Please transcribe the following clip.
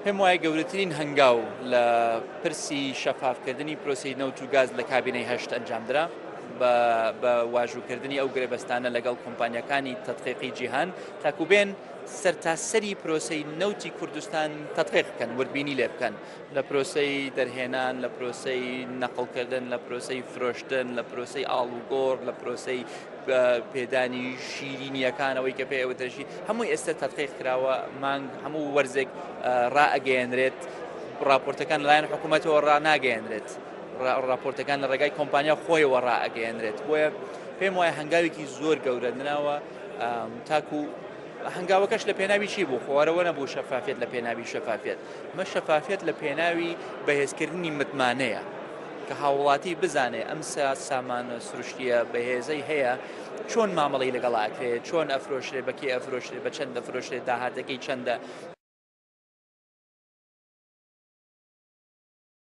پێم وایە گەورەترین هەنگاو لە پرسی شەفافکردنی پرۆسەی نەوت و گاز لە کابینەی هەشت ئەنجامدرا بە واژووکردنی ئەو گرێبەستانە لەگەڵ کۆمپانیەکانی تەدقیقی جیهان تاکو بێن سەرتاسەری پرۆسەی نەوتی کوردستان تەدقیق بکەن وردبینی لێ بکەن لە پرۆسەی دەرهێنان لە پرۆسەی نەقڵکردن لە پرۆسەی فرۆشتن لە پرۆسەی ئاڵوگۆڕ لە پرۆسەی پێدانی شیرینیەکانەوەی کە پێ ئەوتەشی هەمووی ئێستا تەدقیق کراوە مانگ هەموو وەرزێک ڕائەگەیەنرێت راپۆرتەکان لەلایەن حکوومەتەوە ڕاناگەیەنرێت راپۆرتەکان لە ڕێگای کۆمپانیا خۆیەوە ڕائەگەیەنرێت بۆیە پێم وایە هەنگاوێکی زۆر گەورە نراوە تاکو هەنگاوەکەش لە پێناوی چی بوو خۆوارەوە نەبوو شەفافیت لە پێناوی شەفافیت مە شەفافیت لە پێناوی بەهێزکردنی متمانەیە کە هاوڵاتی بزانێ ئەم سامانە سروشتیە بەهێزەی هەیە چۆن مامەڵی لەگەڵ ئاکرێت چۆن ئەفرۆشرێ بەکێ ئەفرۆشرێ بە چەند دەفرۆشرێت داهاتەکەی چەندە